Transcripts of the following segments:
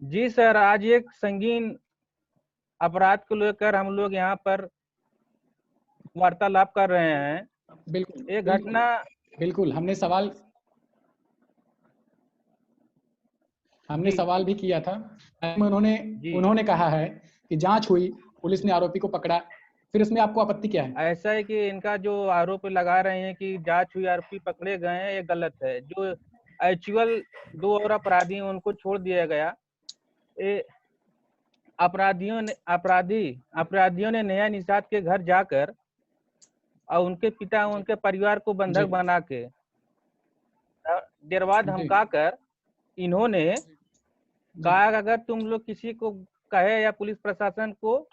जी sir, आज एक संगीन अपराध को लेकर हम लोग यहाँ पर वार्तालाप कर रहे हैं। बिल्कुल ये बिल्कुल घटना बिल्कुल हमने सवाल भी किया था। उन्होंने जी कहा है कि जांच हुई, पुलिस ने आरोपी को पकड़ा, फिर इसमें आपको आपत्ति क्या है? ऐसा है कि इनका जो आरोप लगा रहे हैं कि जांच हुई, आरोपी पकड़े गए हैं, ये गलत है। जो एक्चुअल दो और अपराधी हैं उनको छोड़ दिया गया। ये अपराधियों ने नया निषाद के घर जाकर और उनके पिता उनके परिवार को बंधक बना के डेरवा धमका कर इन्होंने कहा कि अगर तुम लोग किसी को कहे या पुलिस प्रशासन को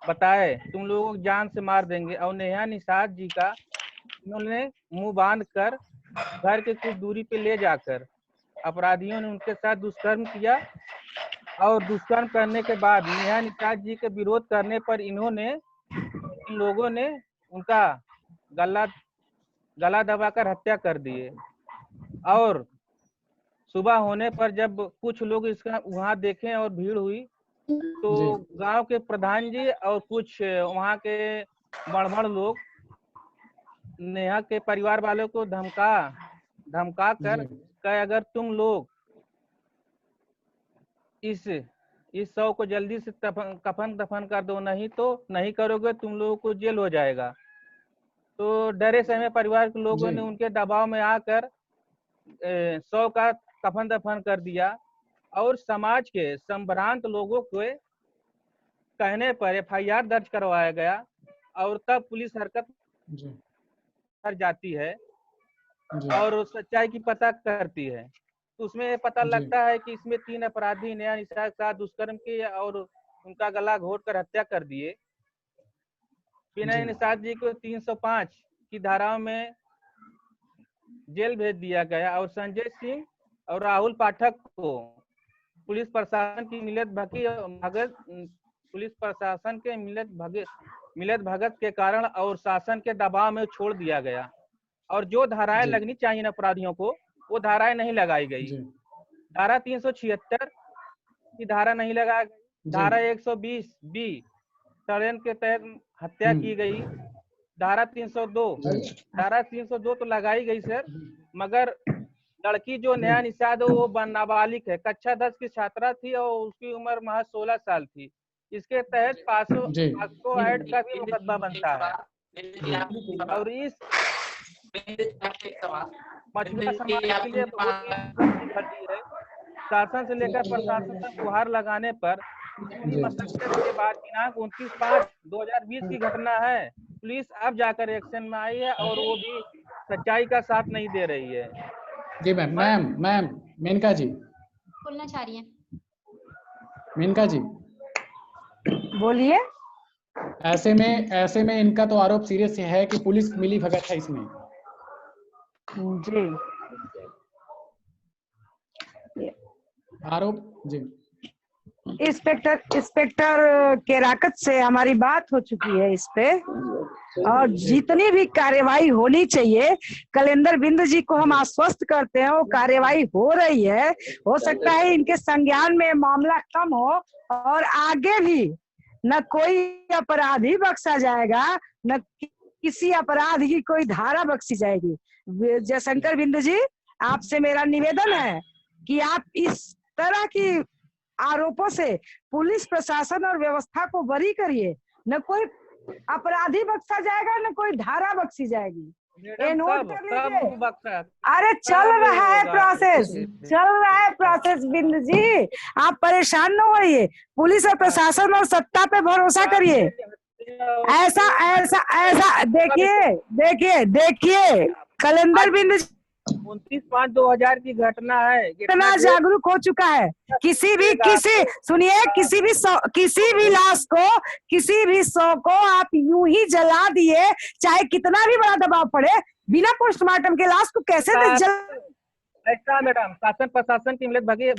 बताए, तुम लोगों को जान से मार देंगे। और नेहा निषाद जी का इन्होंने मुंह बांध कर घर के कुछ दूरी पे ले जाकर अपराधियों ने उनके साथ दुष्कर्म किया। और दुष्कर्म करने के बाद नेहा निषाद जी के विरोध करने पर इन लोगों ने उनका गला दबाकर हत्या कर दिए। और सुबह होने पर जब कुछ लोग इसका वहां देखे और भीड़ हुई, तो गांव के प्रधान जी और कुछ वहां के बड़ लोग नेहा के परिवार वालों को धमका कर कहे, अगर तुम लोग इस शव को जल्दी से कफन दफन कर दो, नहीं तो नहीं करोगे, तुम लोगों को जेल हो जाएगा। तो डरे सहमे परिवार के लोगों ने उनके दबाव में आकर शव का कफन दफन कर दिया। और समाज के संभ्रांत लोगों के कहने पर एफआईआर दर्ज करवाया गया। और तब पुलिस हरकत कर जाती है और सच्चाई की पता करती है। तो उसमें पता लगता है कि इसमें 3 अपराधी नेहा निषाद के साथ दुष्कर्म किए और उनका गला घोट कर हत्या कर दिए। नेहा निषाद जी को 305 की धाराओं में जेल भेज दिया गया। और संजय सिंह और राहुल पाठक को पुलिस प्रशासन की मिलत भगत के कारण और शासन के दबाव में छोड़ दिया गया। और जो धाराएं लगनी चाहिए अपराधियों को, वो धाराएं नहीं लगाई गई। धारा 376 की धारा नहीं लगाई गई। धारा 120 बी षड्यंत्र के तहत हत्या की गई। धारा 302 तो लगाई गई सर, मगर लड़की जो नेहा निषाद वो नाबालिग है, कक्षा 10 की छात्रा थी और उसकी उम्र महज 16 साल थी। इसके तहत पास्को एक्ट का भी मुकदमा बनता है। और इस मछुआरा समाज के लिए बहुत ही घटी है। शासन से लेकर प्रशासन तक गुहार लगाने पर मशक्कत के बाद दिनांक 29/5/2020 की घटना है। पुलिस अब जाकर एक्शन में आई है और वो भी सच्चाई का साथ नहीं दे रही है। जी मैम मेनका जी बोलना चाह रही है। मेनका जी बोलिए। ऐसे में इनका तो आरोप सीरियस है कि पुलिस मिली भगत है इसमें। जी आरोप जी इंस्पेक्टर केराकत से हमारी बात हो चुकी है इस पे, और जितनी भी कार्यवाही होनी चाहिए कलेंदर बिंद जी को हम आश्वस्त करते हैं, वो कार्यवाही हो रही है। हो सकता है इनके संज्ञान में मामला कम हो और आगे भी न कोई अपराधी बख्शा जाएगा, न किसी अपराध की कोई धारा बख्शी जाएगी। जयशंकर बिंद जी, आपसे मेरा निवेदन है कि आप इस तरह की आरोपों से पुलिस प्रशासन और व्यवस्था को बरी करिए। न कोई अपराधी बख्शा जाएगा, न कोई धारा बख्शी जाएगी। ये नोट कर लीजिए। अरे चल रहा है प्रोसेस बिंद जी, आप परेशान न होइए। पुलिस और प्रशासन और सत्ता पे भरोसा करिए। ऐसा देखिए कलेंदर बिंद 29/5/2000 की घटना है। कितना जागरूक हो चुका है। किसी भी लाश को, किसी भी शव को आप यूं ही जला दिए, चाहे कितना भी बड़ा दबाव पड़े, बिना पोस्टमार्टम के लाश को कैसे ऐसा मैडम शासन प्रशासन की मिलत भगत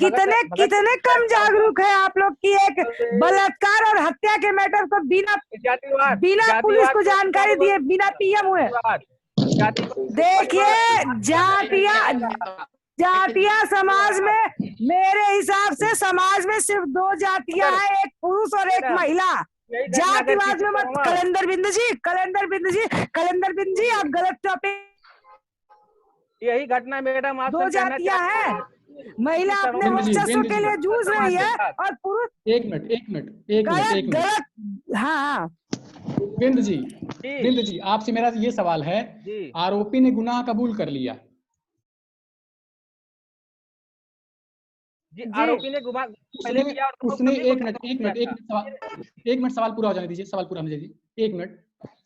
कितने कम जागरूक है आप लोग की एक बलात्कार और हत्या के मैटर को बिना पुलिस को जानकारी दिए, बिना पीएम हुए। देखिए जातियां समाज में, मेरे हिसाब से समाज में सिर्फ 2 जातियां हैं, एक पुरुष और एक महिला। जातिवाद में मत। कलेंदर बिंद जी, कलेंदर बिंद जी, कलेंदर बिंद जी, आप गलत टॉपिक। यही घटना मैडम आप 2 जातियां हैं, महिला अपने वर्चस्व के लिए जूझ रही है और पुरुष। एक मिनट। गलत। हाँ बिंद जी आपसे मेरा ये सवाल है, आरोपी ने गुनाह कबूल कर लिया जी, आरोपी ने गुनाह पहले किया और उसने एक मिनट सवाल पूरा हो जाने दीजिए, सवाल पूरा होने दीजिए। 1 मिनट।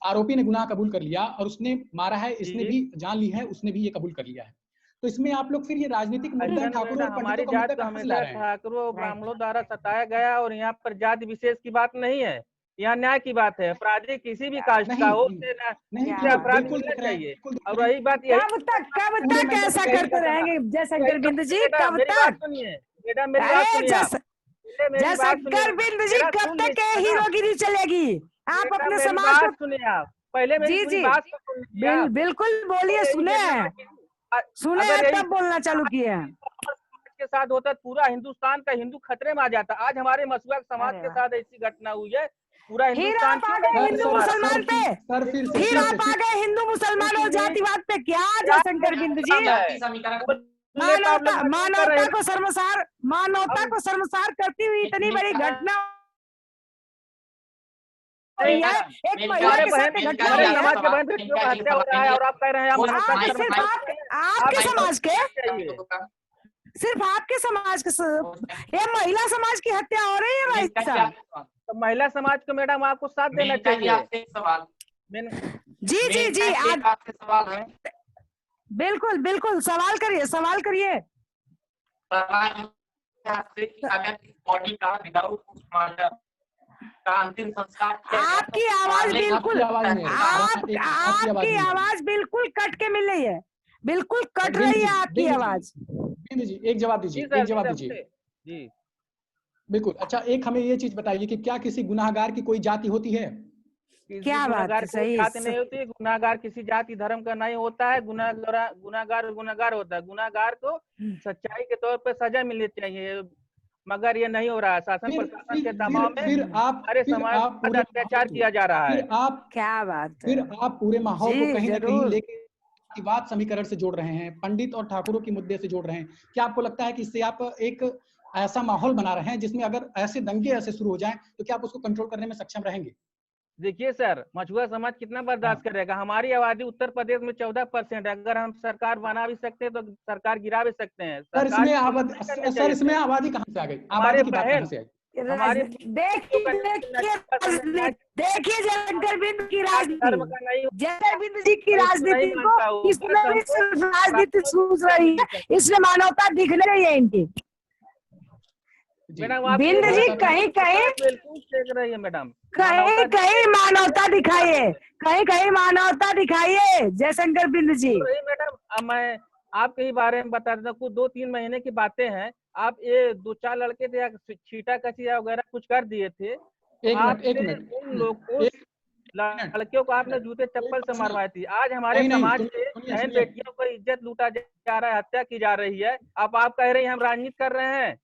आरोपी ने गुनाह कबूल कर लिया और उसने मारा है, इसने भी जान ली है, उसने भी ये कबूल कर लिया है, तो इसमें आप लोग फिर ये राजनीतिक मुद्दा ठाकुर और हमारी जात को हमेशा ठाकुर और ब्राह्मणों द्वारा सताया गया, और यहाँ पर जाति विशेष की बात नहीं है, यहाँ न्याय की बात है। अपराधी किसी भी कास्ट का हो, अपराध मिलना चाहिए। और रही बात कब तक ऐसा करते रहेंगे जयशंकर बिंद जी? कब तक? सुनिए मैडम, मेरी बात सुनिए। जयशंकर बिंद जी, कब तक हीरोगिरी चलेगी? आप अपने समाज को सुनिए, आप पहले मेरी बात सुनिए। बिल्कुल बोलिए, सुने तब बोलना चालू किए। के साथ होता पूरा हिंदुस्तान का हिंदू खतरे में आ जाता। आज हमारे मसुआ समाज के साथ ऐसी घटना हुई है, पूरा हिंदुस्तान हिंदू मुसलमान पे, फिर आप आ गए हिंदू मुसलमान और जातिवाद पे। क्या जयशंकर बिंद जी? मानवता को शर्मसार करती हुई इतनी बड़ी घटना एक महिला के साथ घटना हुई है। समाज के बहन बेटियों का हत्या हो रहा है और आप कह रहे हैं आपके समाज के, सिर्फ आपके समाज के, ये महिला समाज की हत्या हो रही है भाई साहब। तो महिला समाज को मैडम आपको साथ देना चाहिए। जी आपके सवाल है। बिल्कुल सवाल करिए। बॉडी का विदाउट का अंतिम संस्कार। आपकी आवाज बिल्कुल, आपकी आवाज बिल्कुल कट के मिल रही है, बिल्कुल कट रही है आपकी आवाज। जी एक जवाब दीजिए। जी बिल्कुल। अच्छा, एक हमें ये चीज बताइए कि क्या किसी गुनाहगार की कोई जाति होती है? क्या बात है? सही जाति नहीं होती। गुनाहगार किसी जाति धर्म का नहीं होता है। गुनाहगार होता है। गुनाहगार को सच्चाई के तौर पे सजा मिलनी चाहिए, मगर ये नहीं हो रहा है। शासन प्रशासन के दबाव में हमारे समाज पर अत्याचार किया जा रहा है। क्या बात है? फिर आप पूरे माहौल को कहीं ना कहीं लेके जातिवाद समीकरण से जोड़ रहे हैं, पंडित और ठाकुरों के मुद्दे से जोड़ रहे हैं। क्या आपको लगता है कि इससे आप एक ऐसा माहौल बना रहे हैं जिसमें अगर ऐसे दंगे ऐसे शुरू हो जाएं तो क्या आप उसको कंट्रोल करने में सक्षम रहेंगे? देखिए सर, मछुआ समाज कितना बर्दाश्त करेगा? हमारी आबादी उत्तर प्रदेश में 14% है। अगर हम सरकार बना भी सकते हैं तो सरकार गिरा भी सकते हैं। सर इसमें आबादी कहाँ से आ गई? आबादी की बात कहाँ से आई? देखिए जयशंकर बिंद की राजनीति, जयशंकर बिंद जी की राजनीति को इसमें राजनीति सूझ रही है, इसमें मानवता दिख नहीं रही है इनकी। बिंद जी कहीं मैडम कहीं मानवता दिखाइए, कहीं मानवता दिखाइए जयशंकर बिंद जी। मैडम मैं आपके ही बारे में बता देता हूँ। 2-3 महीने की बातें हैं। आप ये 2-4 लड़के थे, छीटा कचिया वगैरह कुछ कर दिए थे। एक मिनट। उन लोग लड़कियों को आपने जूते चप्पल से मरवाई थी। आज हमारे समाज के बहन बेटियों को इज्जत लूटा जा रहा है, हत्या की जा रही है। अब आप कह रहे हैं हम राजनीति कर रहे हैं?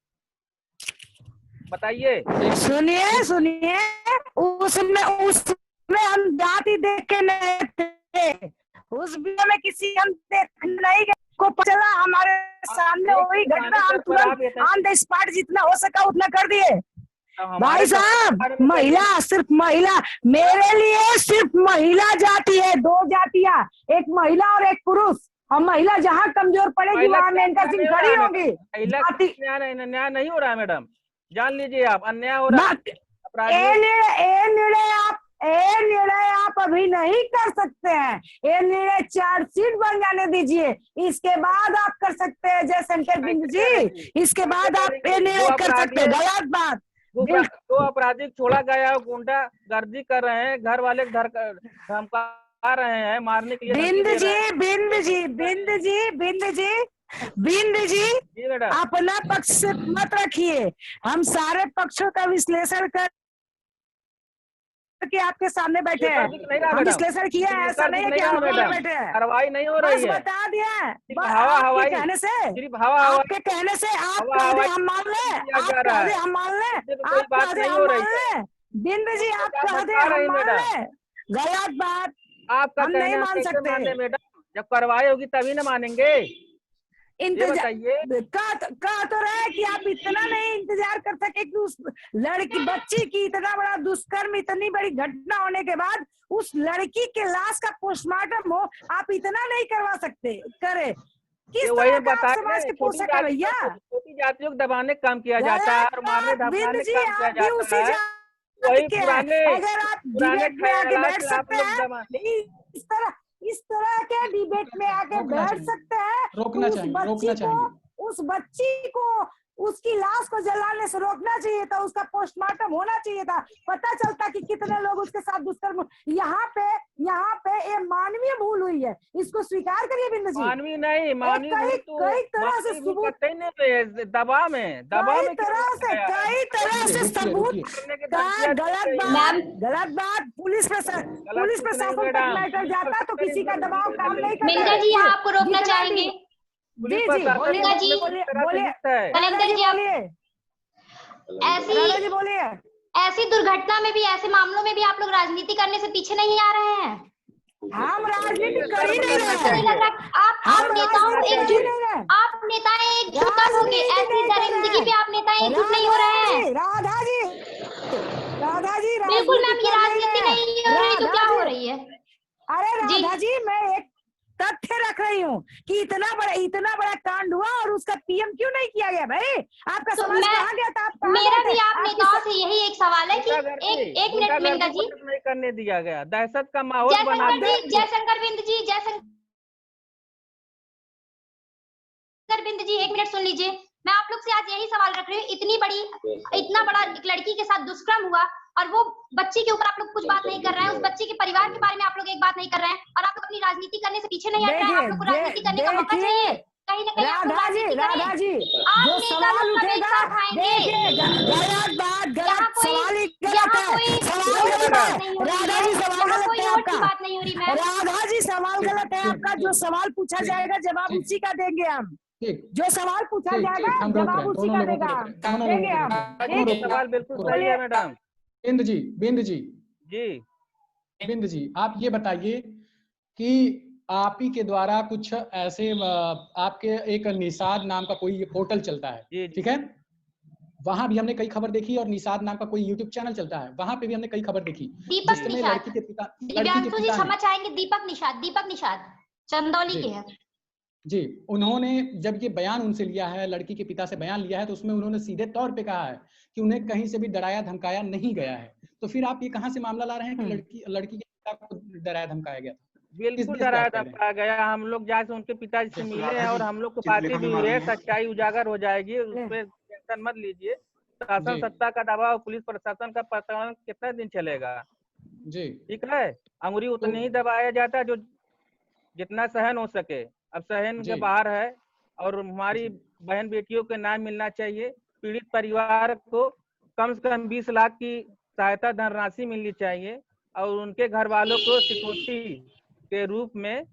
बताइए। सुनिए उसमें हम जाति देख के नहीं थे, उस वीडियो में किसी हम देख नहीं गए को चला हमारे सामने वही घटना, हम तुरंत ऑन द स्पॉट जितना हो सका उतना कर दिए। भाई साहब, महिला, सिर्फ महिला, मेरे लिए सिर्फ महिला जाति है। 2 जातियां, एक महिला और एक पुरुष, और महिला जहाँ कमजोर पड़ेगी वहाँ मेनका सिंह खड़ी होगी। न्याय नहीं हो रहा है मैडम, जान लीजिए आप, अन्याय हो रहा है। निर्णय आप अभी नहीं कर सकते हैं। ये निर्णय चार्जशीट बन जाने दीजिए, इसके बाद आप कर सकते हैं जयशंकर बिंद जी, इसके बाद आप ये निर्णय कर सकते हैं। गलत बात। 2 अपराधी छोड़ा गया, गुंडा गर्दी कर रहे हैं, घर वाले धमका रहे हैं, मारने के लिए। बिंद जी अपना पक्ष मत रखिए, हम सारे पक्षों का विश्लेषण कर के आपके सामने बैठे हैं, हम मैडम विश्लेषण किए हैं, ऐसा नहीं है कि हम मैडम बैठे हैं, कार्रवाई नहीं हो बस रही है, बता दिया है। हवा आपके हवाई कहने से, सिर्फ हवा हवाई आपके कहने से आप हवा कह दे हवाई हम मान ले, किया आप जा कह रहा दे है, हम मान ले, इससे तो कोई आप बात कह दे नहीं हम हो रही मान है। ले, बिंद जी आप आप कह दे भटका हम रही मान मैडम, ले, गलत बात, आपका हम नहीं कहना मान कैसे सकते। माने मैडम, जब कार्रवाई होगी तभी ना मानेंगे, ये इंतजार बताइए। कह तो रहे कि आप इतना नहीं इंतजार कर सके कि उस लड़की बच्ची की इतना बड़ा दुष्कर्म, इतनी बड़ी घटना होने के बाद उस लड़की के लाश का पोस्टमार्टम हो, आप इतना नहीं करवा सकते करे? किस वही तरह का आप बता समाज के छोटी पोषक है भैया? छोटी जातियों को दबाने का काम किया जाता है और मारने बिंद धमकाने जी, का काम किया आप भी जाता उसी है। जाति वही के हैं, पुराने अगर आप पुराने डिबेट में आके ख्यालात बैठ से आप सकते लोग हैं, दबा इस तरह के डिबेट में आके रोकना बैठ चाहिए, सकते हैं, रोकना तो चाहिए, रोकना चाहिए। उस बच्ची को उसकी लाश को जलाने से रोकना चाहिए था, उसका पोस्टमार्टम होना चाहिए था, पता चलता कि कितने लोग उसके साथ दुष्कर्म। यहाँ पे ये मानवीय भूल हुई है, इसको स्वीकार करिए बिंद जी। मानवीय नहीं, मानवीय भूल तो कई तरह से सबूत, दबाव में कई तरह से सबूत, गलत बात, पुलिस प्रशासन तक मैटर जाता तो किसी का दबाव काम नहीं करता। मिंदा जी यहाँ आपको रोकना चाहेंगे। जी जी बोलिए, कलेक्टर जी बोलिए। ऐसी दुर्घटना में भी, ऐसे मामलों में भी आप लोग राजनीति करने से पीछे नहीं आ रहे हैं। हम राजनीति कर ही नहीं नहीं रहे, लग रहा आप नेताओं एकजुट, आप नेताएं एकजुट हो गए, ऐसी दरिंदगी पे आप नेताएं एकजुट नहीं हो रहे हैं। राधा जी बिल्कुल मैम, ये राजनीति नहीं हो रही तो क्या हो रही है? अरे राधा जी, मैं एक तथ्य रख रही हूँ कि इतना बड़ा कांड हुआ और उसका पीएम क्यों नहीं किया गया भाई? आपका तो समाज कहाँ गया था? आप मेरा भी आप नेताओं से यही एक सवाल है कि एक मिनट मिंदा जी, नहीं करने दिया गया, दहशत का माहौल बना जयशंकर बिंद जी एक मिनट सुन लीजिए। मैं आप लोग से आज यही सवाल रख रही हूँ, इतना बड़ा एक लड़की के साथ दुष्कर्म हुआ और वो बच्ची के ऊपर आप लोग कुछ बात नहीं कर रहे हैं, उस बच्ची के परिवार के बारे में आप लोग एक बात नहीं कर रहे हैं, और आप लोग अपनी राजनीति करने से पीछे नहीं हट रहे हैं। आप लोग को राजनीति करने का मौका चाहिए, कहीं ना कहीं आप लोग राजनीति करें। आप जो नेता सवाल लोग कब एक उठेगा, साथ आएंगे? गलत सवाल ही यहाँ गलत कोई है, सवाल गलत है राधा जी, सवाल यहाँ गलत कोई है वोट की आपका, बात नहीं हो रही मैम। राधा जी सवाल गलत है आपका। जो सवाल पूछा जाएगा जवाब उसी का देंगे हम, जो सवाल पूछा जाएगा जवाब उसी का देंगे हम। सवाल बिल्कुल सही है मैडम। बिंद जी आप ये बताइए कि आप ही के द्वारा कुछ ऐसे आपके एक निषाद नाम का कोई पोर्टल चलता है, ठीक है, वहां भी हमने कई खबर देखी, और निषाद नाम का कोई यूट्यूब चैनल चलता है, वहां पे भी हमने कई खबर देखी। दीपक निषाद, लड़की के पिता क्षमा चाहेंगे, दीपक निषाद चंदौली के हैं जी। उन्होंने जब ये बयान उनसे लिया है, लड़की के पिता से बयान लिया है, तो उसमें उन्होंने सीधे तौर पे कहा है कि उन्हें कहीं से भी डराया धमकाया नहीं गया है। तो फिर आप ये कहां से मामला ला रहे हैं कि लड़की के पिता को डराया धमकाया गया? बिल्कुल डराया धमकाया गया। हम लोग जाके उनके पिताजी से मिले हैं और हम लोग को बातें भी हुई है, सच्चाई उजागर हो जाएगी, उस पर टेंशन मत लीजिए। शासन सत्ता का दबाव, पुलिस प्रशासन का प्रताड़ना कितना दिन चलेगा जी, ठीक है। अंगुरी उतनी ही दबाया जाता है जो जितना सहन हो सके। अब सहन के बाहर है और हमारी बहन बेटियों के नाम मिलना चाहिए। पीड़ित परिवार को कम से कम 20 लाख की सहायता धनराशि मिलनी चाहिए और उनके घर वालों को सिक्योरिटी के रूप में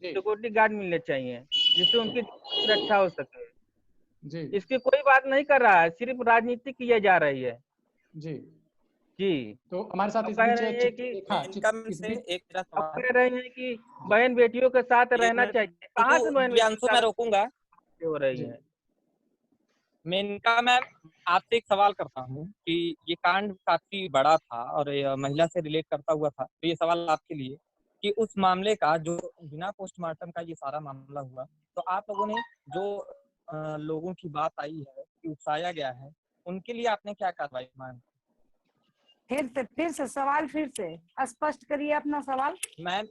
सिक्योरिटी गार्ड मिलने चाहिए जिससे उनकी सुरक्षा हो सके जी। इसकी कोई बात नहीं कर रहा है, सिर्फ राजनीति की जा रही है जी। तो हमारे साथ इस बीच कह रहे हैं कि बहन बेटियों के साथ रहना चाहिए। कहाँ से बहन मैं रोकूंगा हो रही है? मेनका मैम आपसे एक सवाल करता हूँ कि ये कांड काफी बड़ा था और महिला से रिलेट करता हुआ था, तो ये सवाल आपके लिए कि उस मामले का जो बिना पोस्टमार्टम का ये सारा मामला हुआ, तो आप लोगों ने जो लोगों की बात आई है कि उकसाया गया है, उनके लिए आपने क्या कार्रवाई मांगी? फिर से सवाल फिर से स्पष्ट करिए अपना सवाल। मैम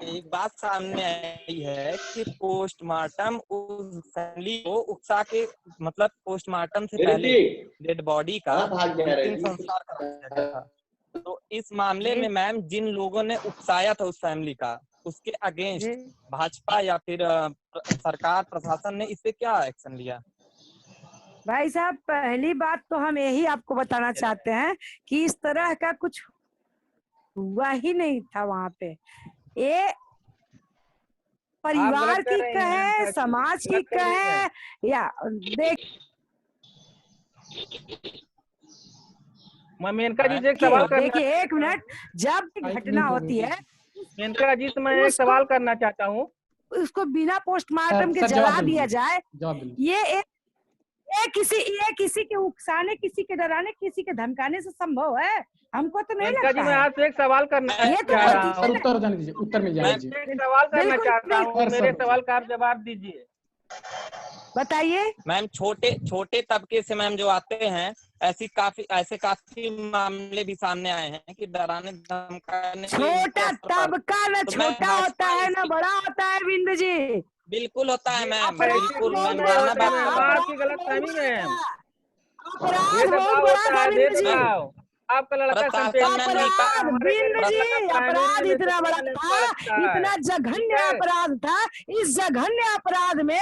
एक बात सामने आई है कि पोस्टमार्टम उस फैमिली को उकसा के, मतलब पोस्टमार्टम से पहले डेड बॉडी का अंतिम संस्कार कराया गया था। तो इस मामले में मैम जिन लोगों ने उकसाया था उस फैमिली का, उसके अगेंस्ट भाजपा या फिर सरकार प्रशासन ने इस पे क्या एक्शन लिया? भाई साहब, पहली बात तो हम यही आपको बताना चाहते हैं कि इस तरह का कुछ हुआ ही नहीं था वहाँ पे। ये परिवार की कहे, समाज की कहे, या देख मैं मेनका जी से एक सवाल करना, देखिए एक मिनट, जब घटना होती है मेनका जी से मैं एक सवाल करना चाहता हूँ, उसको बिना पोस्टमार्टम के जला दिया जाए, ये किसी के उकसाने, किसी के डराने, किसी के धमकाने से संभव है? हमको तो नहीं लगता जी। मैं आपसे एक सवाल करना चाह रहा हूँ, उत्तर जाने दीजिए, उत्तर मिल जाएगा जी। एक सवाल करना चाहता हूँ, मेरे सवाल का आप जवाब दीजिए। बताइए मैम। छोटे तबके से मैम जो आते हैं, ऐसे काफी मामले भी सामने आए हैं कि डराने धमकाने। छोटा तबका न छोटा होता है न बड़ा होता है बिंदु जी। बिल्कुल होता है मैम, बिल्कुल मैम। आपकी गलतफहमी में अपराध बहुत बड़ा था बिंदु जी। आपका लड़का अपराध इतना बड़ा था, इतना जघन्य अपराध था। इस जघन्य अपराध में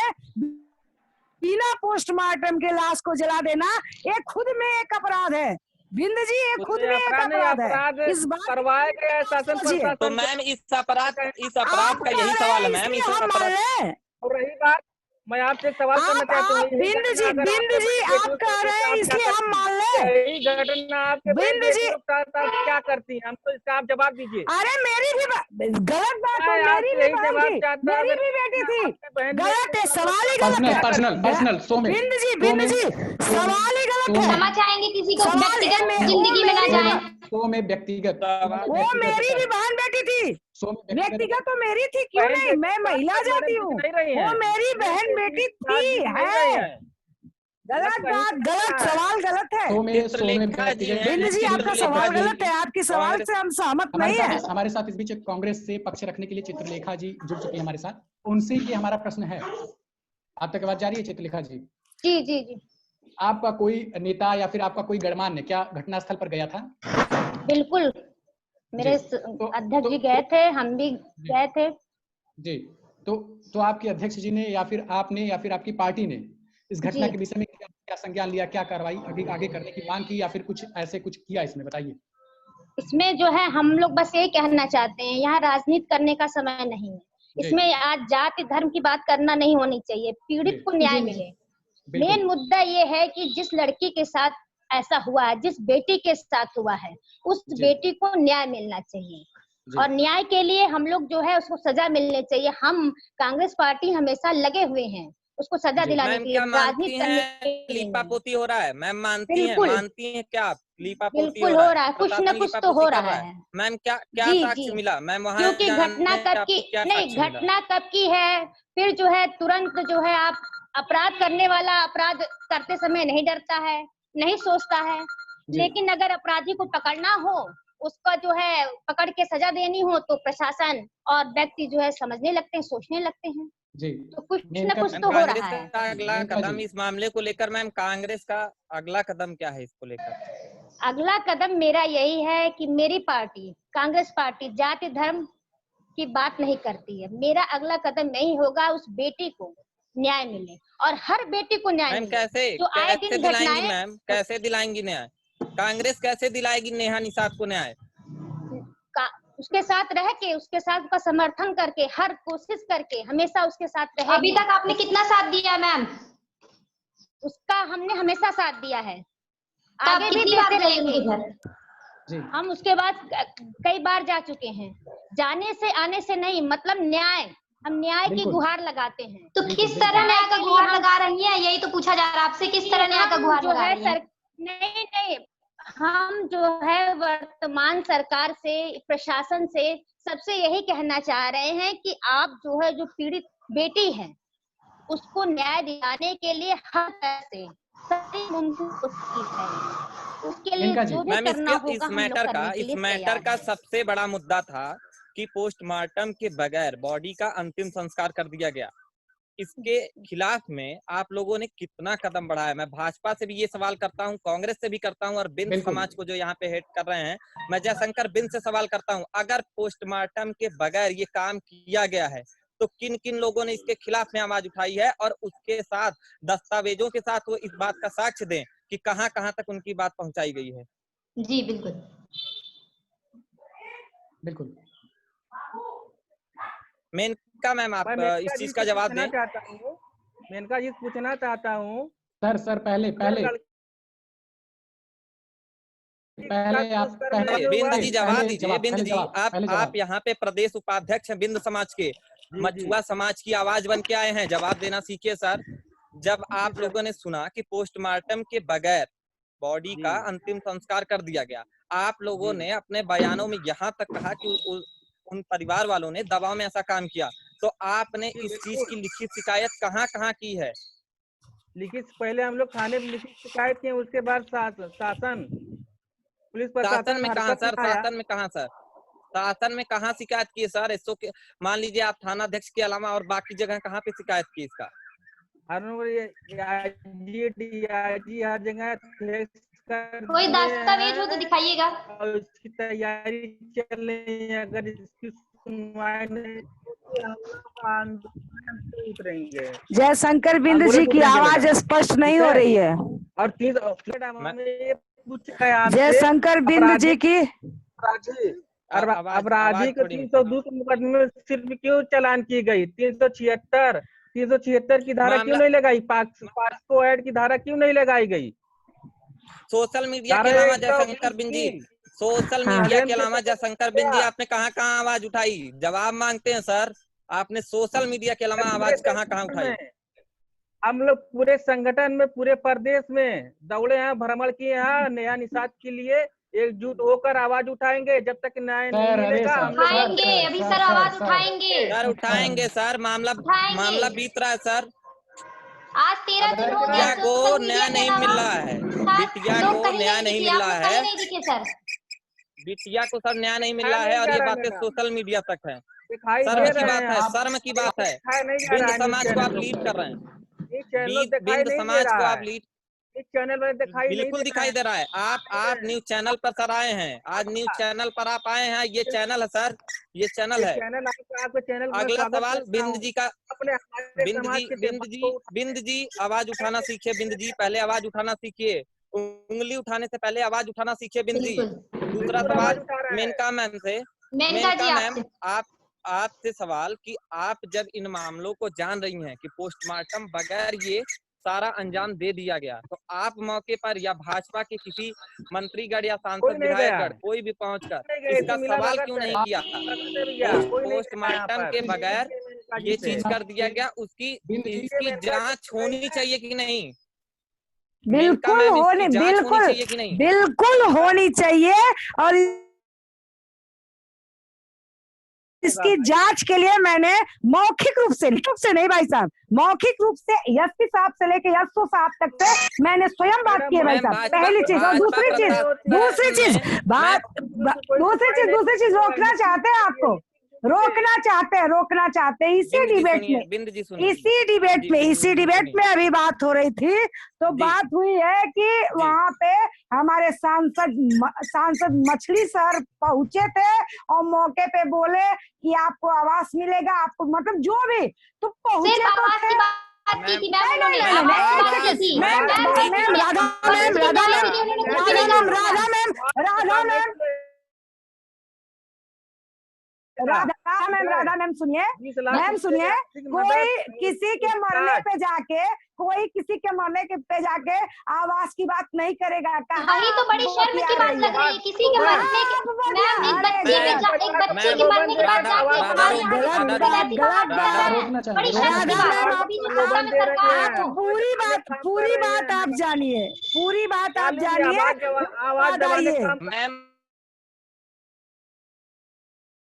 बिना पोस्टमार्टम के लाश को जला देना, ये खुद में एक अपराध है बिंद जी, ये खुद में एक अपराध है। इस बात करवाया गया शासन प्रशासन। तो मैम इस अपराध का यही सवाल है मैम। इस अपराध और रही बात, मैं आपसे एक सवाल करना चाहता हूँ, बिंद जी आप कह रहे हैं इसलिए हम मान ले। यही घटना आपके बिंद जी क्या करती हैं, हमको इसका आप जवाब दीजिए। अरे मेरी भी गलत बात है, मेरी भी बेटी थी, गलत है, सवाल ही गलत है। पर्सनल बिंद जी सवाल ही गलत है। क्षमा चाहेंगे किसी को व्यक्तिगत जिंदगी में ना जाए। में व्यक्तिगत, वो मेरी भी बहन बेटी थी, व्यक्तिगत तो मेरी थी, क्यों नहीं, मैं महिला जाती हूँ, वो मेरी बहन बेटी थी है। गलत बात, गलत सवाल गलत है बिंद जी, आपका सवाल गलत है, आपके सवाल से हम सहमत नहीं है। हमारे साथ इस बीच कांग्रेस से पक्ष रखने के लिए चित्रलेखा जी जुड़ चुकी है हमारे साथ, उनसे ये हमारा प्रश्न है। आप तक आवाज जा रही है चित्रलेखा जी? जी जी जी। आपका कोई नेता या फिर आपका कोई गणमान्य क्या घटनास्थल पर गया था? बिल्कुल, मेरे अध्यक्ष जी गए थे, हम भी गए थे जी। तो आपके अध्यक्ष जी ने या फिर आपने या फिर आपकी पार्टी ने इस घटना के विषय में क्या संज्ञान लिया, क्या कार्रवाई आगे करने की मांग की या फिर कुछ ऐसे कुछ किया इसमें, बताइए। इसमें जो है हम लोग बस यही कहना चाहते हैं, यहाँ राजनीति करने का समय नहीं है। इसमें आज जाति धर्म की बात करना नहीं होनी चाहिए, पीड़ित को न्याय मिले। मेन मुद्दा ये है कि जिस लड़की के साथ ऐसा हुआ है, जिस बेटी के साथ हुआ है, उस बेटी को न्याय मिलना चाहिए और न्याय के लिए हम लोग जो है उसको सजा मिलनी चाहिए। हम कांग्रेस पार्टी हमेशा लगे हुए हैं उसको सजा दिलाने के लिए। राजनीति करने लीपापोती हो रहा है मैम, मानती हैं क्या आप? लीपापोती बिल्कुल हो रहा है, कुछ न कुछ तो हो रहा है मैम। क्या साक्ष्य मिला मैम वहाँ? क्योंकि घटना कब की नहीं, घटना कब की है, फिर जो है तुरंत जो है आप अपराध करने वाला अपराध करते समय नहीं डरता है, नहीं सोचता है, लेकिन अगर अपराधी को पकड़ना हो, उसका जो है पकड़ के सजा देनी हो, तो प्रशासन और व्यक्ति जो है समझने लगते हैं, सोचने लगते हैं जी। तो कुछ न कुछ तो हो रहा है। अगला कदम इस मामले को लेकर मैम, कांग्रेस का अगला कदम क्या है इसको लेकर? अगला कदम मेरा यही है कि मेरी पार्टी कांग्रेस पार्टी जाति धर्म की बात नहीं करती है। मेरा अगला कदम यही होगा, उस बेटी को न्याय मिले और हर बेटी को न्याय मिले। कैसे दिलाएंगी मैम, कैसे दिलाएंगी न्याय? कांग्रेस कैसे दिलाएगी नेहा निषाद को न्याय? उसके साथ रह के, उसके साथ उसका समर्थन करके, हर कोशिश करके हमेशा उसके साथ रहे। अभी तक आपने कितना साथ दिया मैम? उसका हमने हमेशा साथ दिया है, आगे भी देते रहेंगे। हम उसके बाद कई बार जा चुके हैं, जाने से आने से नहीं, मतलब न्याय, हम न्याय की गुहार लगाते हैं। तो किस तरह न्याय का गुहार लगा रही हैं, यही तो पूछा जा रहा है आपसे, किस तरह न्याय का गुहार लगा रही हैं? नहीं, हम जो है वर्तमान सरकार से, प्रशासन से सबसे यही कहना चाह रहे हैं कि आप जो है जो पीड़ित बेटी है उसको न्याय दिलाने के लिए हर तरह से सही मुमकिन कोशिश है। उसके लिए जो भी करना होगा हम लोग करने के लिए इस मैटर का सबसे बड़ा मुद्दा था कि पोस्टमार्टम के बगैर बॉडी का अंतिम संस्कार कर दिया गया। इसके खिलाफ में आप लोगों ने कितना कदम बढ़ाया? मैं भाजपा से भी ये सवाल करता हूं, कांग्रेस से भी करता हूं और बिंद समाज को जो यहाँ पे हेड कर रहे हैं, मैं जयशंकर बिंद से सवाल करता हूं, अगर पोस्टमार्टम के बगैर ये काम किया गया है तो किन किन लोगों ने इसके खिलाफ में आवाज उठाई है, और उसके साथ दस्तावेजों के साथ वो इस बात का साक्ष्य दें कि कहां कहां तक उनकी बात पहुंचाई गई है। जी बिल्कुल बिल्कुल। मेनका मैम, आप इस चीज का जवाब दें। मेनका जी पूछना चाहता हूँ सर पहले आप बिंद जी जवाब दीजिए। बिंद जी, आप आप यहाँ पे प्रदेश उपाध्यक्ष हैं बिंद समाज के, मछुआ समाज की आवाज बन के आए हैं, जवाब देना सीखिए सर। जब आप लोगों ने सुना कि पोस्टमार्टम के बगैर बॉडी का अंतिम संस्कार कर दिया गया, आप लोगों ने अपने बयानों में यहाँ तक कहा कि उन परिवार वालों ने दबाव में ऐसा काम किया, तो आपने इस चीज की लिखित शिकायत कहाँ कहाँ की है? लिखित पहले हम लोग थाने में लिखित शिकायत किए, उसके बाद शासन पुलिस शासन में कहाँ सर? शासन में कहाँ शिकायत की सर? इसको मान लीजिए आप थाना अध्यक्ष के अलावा और बाकी जगह कहाँ पे शिकायत की इसका? हर जगह कोई दस्तावेज हो तो दिखाइएगा। और इसकी तैयारी चल रही है, अगर इसकी सुनवाई नहीं उतरेंगे। जयशंकर बिंद जी की आवाज स्पष्ट नहीं हो रही है। और जयशंकर बिंद जी की अपराधी को 302 के मुकदमे में सिर्फ क्यों चालान की गई? 376 की धारा क्यों नहीं लगाई? पॉक्सो एक्ट की धारा क्यों नहीं लगाई गई? सोशल मीडिया के अलावा जयशंकर बिंद जी, सोशल मीडिया के अलावा जयशंकर बिंद जी, आपने कहाँ कहाँ आवाज उठाई? जवाब मांगते हैं सर, आपने सोशल मीडिया के अलावा आवाज कहाँ कहाँ उठाई? हम लोग पूरे संगठन में, पूरे प्रदेश में दौड़े हैं, भ्रमण किए हैं, नया निषाद के लिए एकजुट होकर आवाज उठाएंगे जब तक न्याय नहीं मिलेगा। उठाएंगे अभी सर, आवाज उठाएंगे सर, उठाएंगे सर। मामला बीत रहा है सर। आज 13 दिन हो गया को न्याय नहीं मिल रहा है, बिटिया को न्याय नहीं मिल रहा है, बिटिया को सर न्याय नहीं मिल रहा है, और ये बातें सोशल मीडिया तक है। शर्म की बात है, शर्म की बात है। बिंद समाज को आप लीड कर रहे हैं, बिंद समाज को आप लीड, चैनल पर बिल्कुल दिखाई दे रहा है। आप न्यूज चैनल पर सर आए हैं, आज न्यूज चैनल पर आप आए हैं, ये चैनल है सर, ये चैनल है। अगला सवाल बिंद जी का, बिंद जी आवाज उठाना सीखिए। बिंद जी पहले आवाज उठाना सीखिए, उंगली उठाने से पहले आवाज उठाना सीखिए बिंद जी। दूसरा सवाल मेनका मैम से। मेनका मैम, आपसे सवाल कि आप जब इन मामलों को जान रही हैं कि पोस्टमार्टम बगैर ये सारा अंजाम दे दिया गया, तो आप मौके पर या भाजपा के किसी मंत्रीगण या सांसद विधायकगण कोई भी पहुंचकर इसका सवाल क्यों नहीं किया? पोस्टमार्टम के बगैर ये चीज कर दिया गया, इसकी जांच होनी चाहिए कि नहीं? बिल्कुल होनी चाहिए, और इसकी जांच के लिए मैंने मौखिक रूप से नहीं भाई साहब, मौखिक रूप से एसपी साहब से लेके एसओ साहब तक से मैंने स्वयं बात की है भाई साहब। पहली चीज। और दूसरी चीज रोकना चाहते हैं, आपको रोकना चाहते हैं इसी डिबेट में अभी बात हो रही थी, तो बात हुई है कि वहाँ पे हमारे सांसद मछली सर पहुंचे थे और मौके पे बोले कि आपको आवास मिलेगा, आपको मतलब जो भी तो पहुंचे राधा मैम सुनिए, कोई किसी के मरने पे जाके आवास की बात नहीं करेगा। वही तो बड़ी शर्म की बात लग रही है, किसी के मरने के, एक बच्चे के मरने के बाद पूरी बात आप जानिए,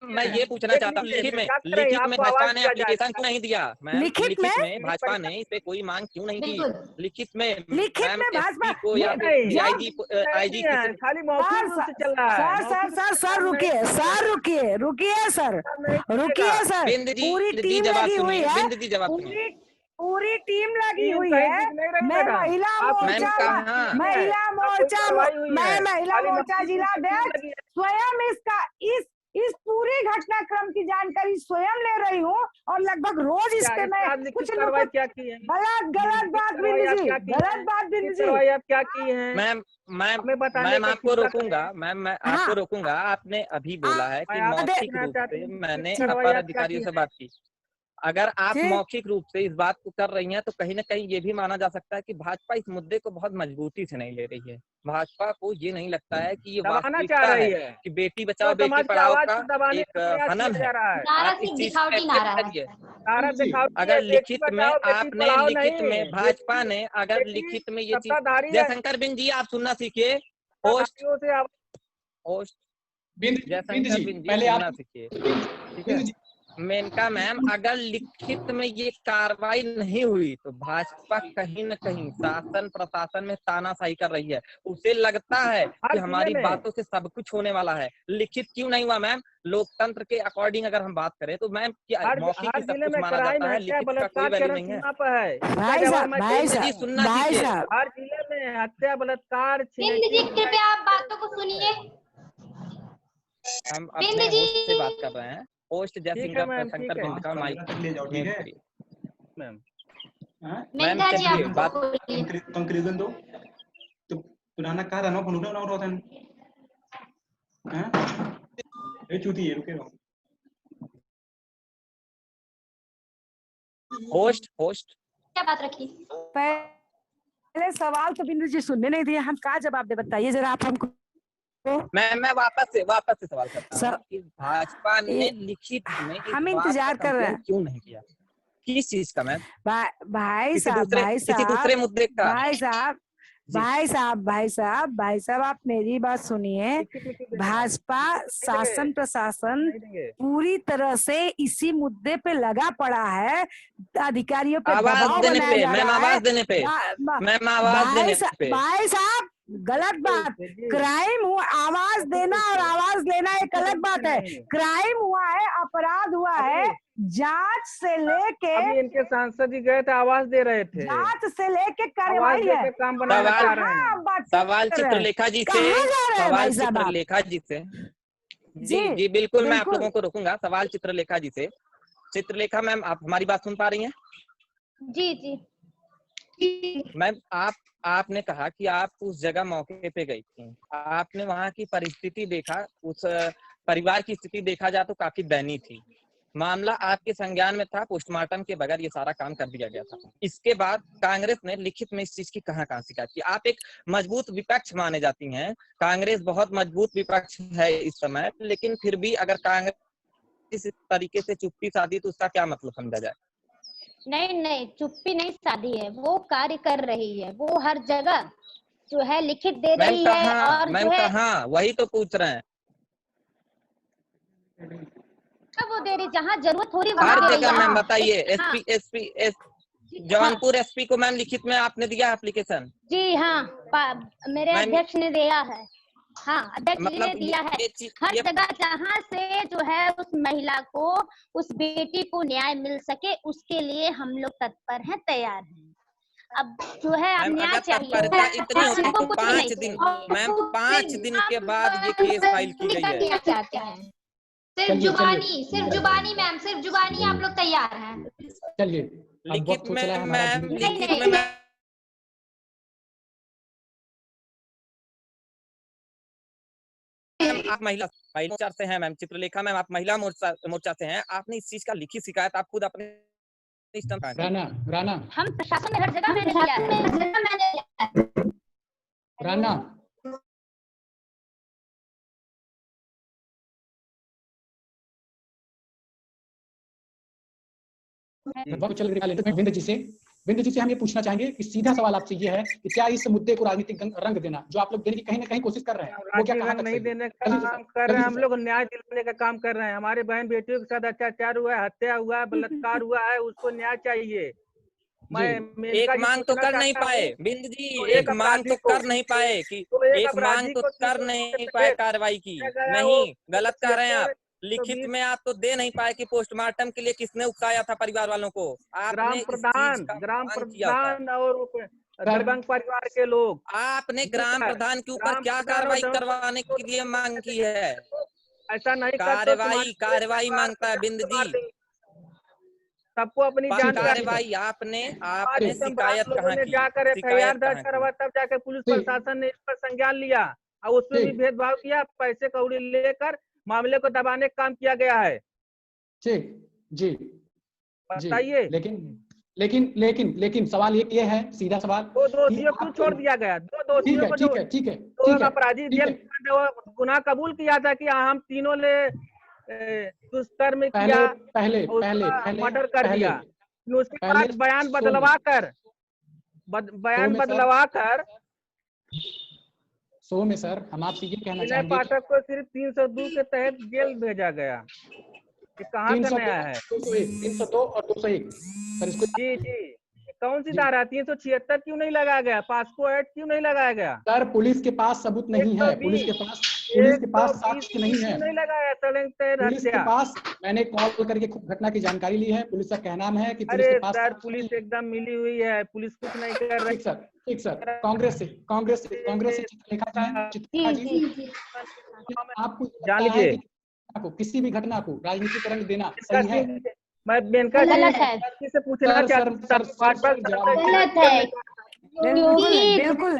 मैं ये पूछना चाहता हूँ, लिखित में भाजपा ने एप्लीकेशन क्यों नहीं दिया? लिखित में भाजपा ने इस पे कोई मांग क्यों नहीं की? लिखित में भाजपा को या आईजी खाली मौखिक रूप से चल रहा है। सर रुकिए सर, पूरी टीम लगी हुई है, पूरी टीम लगी हुई है। मैं महिला मोर्चा जिला स्वयं इस इस पूरे घटनाक्रम की जानकारी स्वयं ले रही हूँ और लगभग रोज इस पे मैं कुछ कार्रवाई क्या की है? गलत बात बिंदु जी, गलत बात बिंदु जी। कार्रवाई आप क्या की है? मैम आपको रोकूंगा, मैम मैं आपको रोकूंगा। आपने अभी बोला है कि मौखिक रूप से मैंने अपर अधिकारियों से बात की। अगर आप मौखिक रूप से इस बात को कर रही हैं तो कहीं ना कहीं ये भी माना जा सकता है कि भाजपा इस मुद्दे को बहुत मजबूती से नहीं ले रही है। भाजपा को ये नहीं लगता है कि ये वास्तविकता है कि बेटी बचाओ बेटी पढ़ाओ का एक हनन है। आप इस चीज करिए। अगर लिखित में आपने लिखित में भाजपा ने अगर लिखित में ये चीज, जयशंकर बिंद जी आप सुनना सीखिए। होस्ट जयशंकर बिंद जी सुनना सीखिए, ठीक है। मेनका मैम, अगर लिखित में ये कार्रवाई नहीं हुई तो भाजपा कहीं न कहीं शासन प्रशासन में तानाशाही कर रही है। उसे लगता है कि हमारी बातों से सब कुछ होने वाला है। लिखित क्यों नहीं हुआ मैम? लोकतंत्र के अकॉर्डिंग अगर हम बात करें तो मैम क्या मौखिक ही सब कुछ माना जाता है, लिखित का कोई वैल्यू नहीं है। सुनना कीजिए। हर जिले में हत्या बलात्कार। कृपया आप बातों को सुनिए। हम अपने होस्ट से बात कर रहे हैं। होस्ट जयशंकर बिंद का माइक ले जाओ, ठीक है मैम। मैम चलिए बात कंक्लूजन दो। तो पुराना कहा ना फोन उठा रहा था। ये चूती है, रुके होस्ट क्या बात रखी? पहले सवाल तो बिंदु जी सुनने नहीं दिए, हम क्या जवाब दे बताइए जरा आप हमको। मैं वापस से सवाल करता हूँ कि भाजपा ने लिखित में हम इंतजार कर रहे हैं, क्यों नहीं किया? किस चीज का मैम? भाई साहब किसी दूसरे मुद्दे का? भाई साहब आप मेरी बात सुनिए। भाजपा शासन प्रशासन पूरी तरह से इसी मुद्दे पे लगा पड़ा है। अधिकारियों पे आवाज देने पे, मैम आवाज देने पे, भाई साहब गलत बात। क्राइम हुआ, आवाज देना और आवाज लेना एक अलग बात है। क्राइम हुआ है, अपराध हुआ है, जांच से लेके अभी इनके सांसद जी गए थे, आवाज दे रहे थे, जांच से लेके कार्रवाई है। काम बनाना चाह रहे हैं। सवाल चित्रलेखा जी से, जी बिल्कुल मैं आप लोगों को रोकूंगा। सवाल चित्रलेखा जी से। चित्रलेखा मैम, आप हमारी बात सुन पा रही हैं? जी मैम, आपने कहा कि आप उस जगह मौके पे गई थी, आपने वहां की परिस्थिति देखा, उस परिवार की स्थिति देखा जाए तो काफी दयनीय थी। मामला आपके संज्ञान में था, पोस्टमार्टम के बगैर ये सारा काम कर दिया गया था। इसके बाद कांग्रेस ने लिखित में इस चीज की कहां शिकायत की? आप एक मजबूत विपक्ष माने जाती हैं, कांग्रेस बहुत मजबूत विपक्ष है इस समय, लेकिन फिर भी अगर कांग्रेस इस तरीके से चुप्पी साधी तो उसका क्या मतलब समझा जाए? नहीं, चुप्पी नहीं साधी है, वो कार्य कर रही है, वो हर जगह जो है लिखित दे रही है। और मैम कहाँ, वही तो पूछ रहे हैं। वो दे रही जहाँ जरूरत हो रही हर जगह मैम बताइए। एसपी जौनपुर एसपी को मैम लिखित में आपने दिया एप्लीकेशन? जी हाँ, मेरे अध्यक्ष ने दिया है। हाँ, अध्यक्ष जी ने दिया है। हर जगह जहाँ से जो है उस महिला को, उस बेटी को न्याय मिल सके, उसके लिए हम लोग तत्पर हैं, तैयार हैं। अब जो है अब न्याय चाहिए। इतनी होती तो 5 दिन मैम, 5 दिन के बाद ये केस फाइल की गई है। चाहते हैं सिर्फ जुबानी मैम, सिर्फ जुबानी आप लोग तैयार हैं? चलिए लिखित में मैम, लिखित में आप महिला मोर्चा से हैं मैम। चित्रलेखा मैम, आप महिला मोर्चा से हैं, आपने इस चीज का लिखित शिकायत आप खुद अपने राना हम प्रशासन में हर जगह मैंने किया है। राना बिंदु जी से हम ये पूछना चाहेंगे कि सीधा सवाल आपसे ये है कि क्या इस मुद्दे को राजनीतिक रंग देना जो आप लोग देने की कहीं ना कहीं कोशिश कर रहे हैं, वो क्या कहां तक नहीं देने का काम कर रहे हैं? हम लोग न्याय दिलाने का काम कर रहे हैं। हमारे बहन बेटियों के साथ अत्याचार हुआ है, हत्या हुआ है, बलात्कार हुआ है, उसको न्याय चाहिए। एक मांग तो कर नहीं पाए बिंदु जी, एक मांग तो कर नहीं पाए कि एक मांग तो कर नहीं पाए कार्रवाई की। नहीं, गलत कह रहे हैं आप। लिखित में आप तो दे नहीं पाए कि पोस्टमार्टम के लिए किसने उकसाया था परिवार वालों को? ग्राम प्रधान और दरबंग परिवार के लोग। आपने ग्राम प्रधान के ऊपर क्या कार्रवाई करवाने के लिए मांग की है? ऐसा नहीं करते कार्रवाई मांगता है बिंद जी। सबको अपनी जान कार्रवाई आपने शिकायत कहाँ की? जाकर FIR दर्ज करवा, तब जाकर पुलिस प्रशासन ने इस पर संज्ञान लिया और उसमें भी भेदभाव किया, पैसे कौड़ी लेकर मामले को दबाने का काम किया गया है। ठीक जी, बताइए। लेकिन सवाल ये है, सीधा सवाल, दो दोषियों को छोड़ दिया गया, दो दोषियों को, ठीक है, अपराधी जेल गुनाह कबूल किया था कि हम तीनों ने दुष्कर्म किया, मर्डर कर दिया। उसके बाद बयान बदलवा कर सो में सर हम आपसे ये कहना चाहेंगे, पाठक को सिर्फ 302 के तहत जेल भेजा गया। ये कहाँ से नया है? 302 और 201 सर, इसको जी कौन सी धारा? 376 क्यों नहीं लगाया गया? पास्को एक्ट क्यों नहीं लगाया गया? सर पुलिस के पास सबूत नहीं है, पुलिस के पास साक्ष्य नहीं है, नहीं लगाया। पुलिस के पास मैंने कॉल करके घटना की जानकारी ली है, पुलिस का कहना है कि पुलिस के पास, सर पुलिस एकदम मिली हुई है, पुलिस कुछ नहीं कर रही। ठीक सर, कांग्रेस से चित्रलेखा जी, आपको जान लीजिए किसी भी घटना को राजनीतिकरण देना सही है? मैं मेनका से पूछना चाहता हूँ। बिल्कुल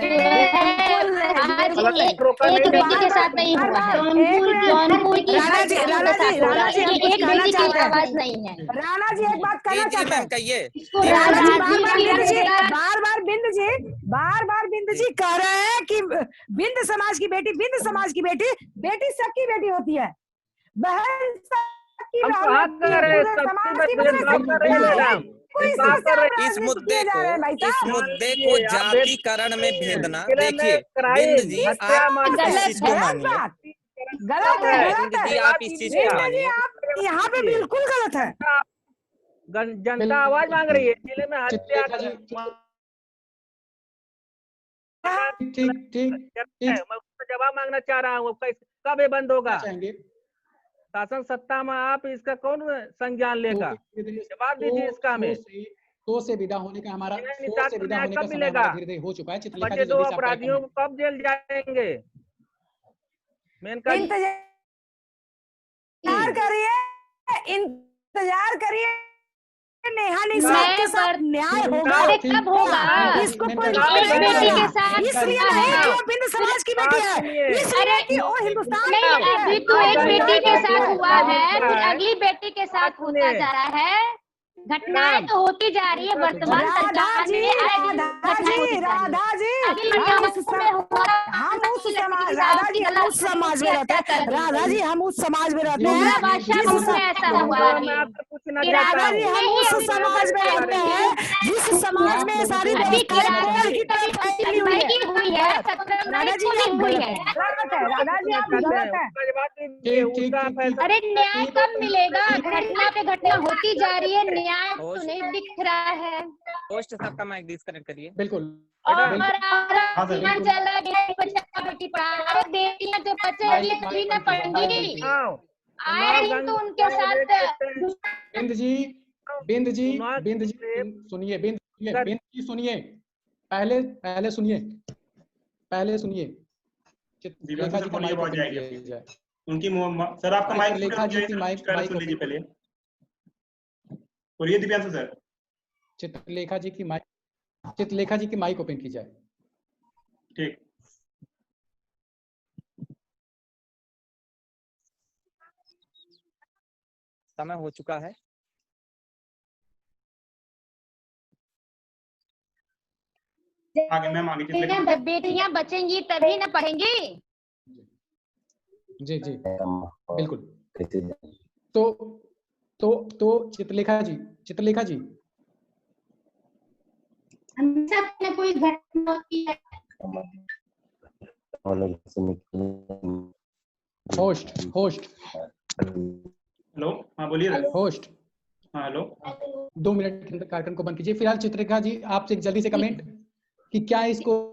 एक बेटी के साथ नहीं हुआ है, जौनपुर की आवाज नहीं है। राणा जी एक बात कहना चाहते हैं, कहिए। बार बिंद जी कह रहे हैं कि बिंद समाज की बेटी सबकी बेटी होती है, बहन इस मुद्दे को जातिकरण में भेदना, देखिए बिंद जी आप इस चीज को मानिए, गलत है। आप इस चीज को मानिए, यहाँ पे बिल्कुल गलत है। जनता आवाज मांग रही है, जिले में हत्या मैं उसका जवाब मांगना चाह रहा हूँ, कब ये बंद होगा? शासन सत्ता में आप इसका कौन संज्ञान लेगा? जवाब दीजिए इसका हमें। तो से विदा होने का हमारा कब मिलेगा? धीरे हो चुका है। बचे दो अपराधियों को कब जेल जाएंगे? इंतजार करिए, नेहा निषाद के साथ न्याय होगा, कब होगा? इसको बेटी के साथ इसलिए नहीं कि वो बिंद समाज की बेटी है, इसलिए कि वो हिंदुस्तान नहीं, अभी तो एक बेटी के साथ हुआ है, फिर अगली बेटी के साथ होता जा रहा है। घटनाएं तो होती जा रही है, वर्तमान सरकार में राधा जी हम उस समाज में रहते हैं, राधा जी हम उस समाज में रहते हैं, ऐसा हुआ राधा जी हम उस समाज में रहते हैं जिस समाज में सारी हुई है, राधा जी आप गलत है। अरे न्याय कब मिलेगा? घटना पे घटना होती जा रही है, न्याय तो नहीं दिख रहा है। होस्ट साहब का माइक डिस्कनेक्ट करिए। बिल्कुल। और चला बेटी पढ़ा, अरे बेटियां जो बच्चे अभी न पढ़ेंगी, आए दिन तो उनके साथ। बिंद जी सुनिए, पहले सुनिए चित्रलेखा जी का माइक ओपन किया जाए। उनकी सर आपका माइक चित्रलेखा जी की माइक सुन लीजिए पहले। और ये दिव्यांशु सर, चित्रलेखा जी की माइक ओपन की जाए। ठीक। समय हो चुका है। आगे मैम आगे। बेटियां बचेंगी तभी ना पढ़ेंगी। जी बिल्कुल। तो चित्रलेखा जी कोई घटना की है। होस्ट हेलो, हाँ बोलिए। होस्ट, हाँ हेलो, 2 मिनट के अंदर कार्यक्रम को बंद कीजिए। फिलहाल चित्रलेखा जी आपसे जल्दी से कमेंट कि क्या इसको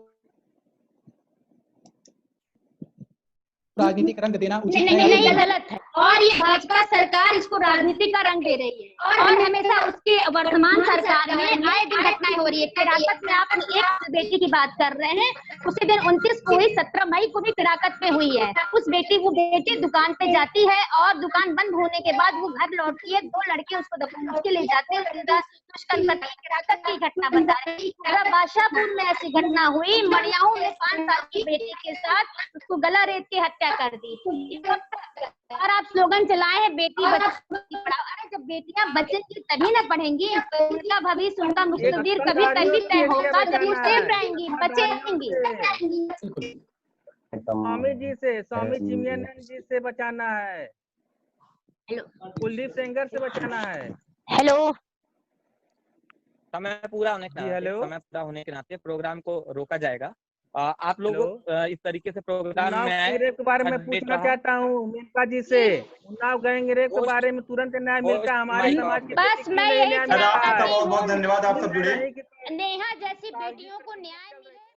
राजनीतिक रंग देना उचित है? नहीं, गलत है। और ये भाजपा सरकार इसको राजनीति का रंग दे रही है और हमेशा उसकी वर्तमान सरकार में आए दिन घटनाएं हो रही है। हिरासत में आप एक बेटी की बात कर रहे हैं, उसी दिन 29 को ही 17 मई को भी फिराकत पे हुई है। वो बेटी दुकान पे जाती है और दुकान बंद होने के बाद वो घर लौटती है, 2 लड़के उसको दबोच के ले जाते हैं। फिराकत की घटना बता रही है। बादशाहपुर में ऐसी घटना हुई, मड़ियाहू में 5 साल की बेटी के साथ उसको गला रेत के हत्या कर दी। और आप स्लोगन चलाए हैं बेटी बचाओ पढ़ाओ। अरे जब बेटियां बचेंगी तभी ना पढ़ेंगी, उनका भविष्य उनका मुस्तकबिल कभी तभी तय होगा जब वो सेफ रहेंगी, बचेंगी। स्वामी जी से, स्वामी चिमयानंद जी से बचाना है, कुलदीप सेंगर से बचाना है। हेलो, समय पूरा होने के नाते प्रोग्राम को रोका जाएगा। आप लोग इस तरीके से प्रोग्राम में रेप के बारे में पूछना चाहता हूँ मेनका जी से। उन्नाव गैंग रेप के बारे में तुरंत न्याय मिलता है हमारे समाज के। बस मैं यही बहुत बहुत धन्यवाद, आप सब जुड़े। नेहा जैसी बेटियों को न्याय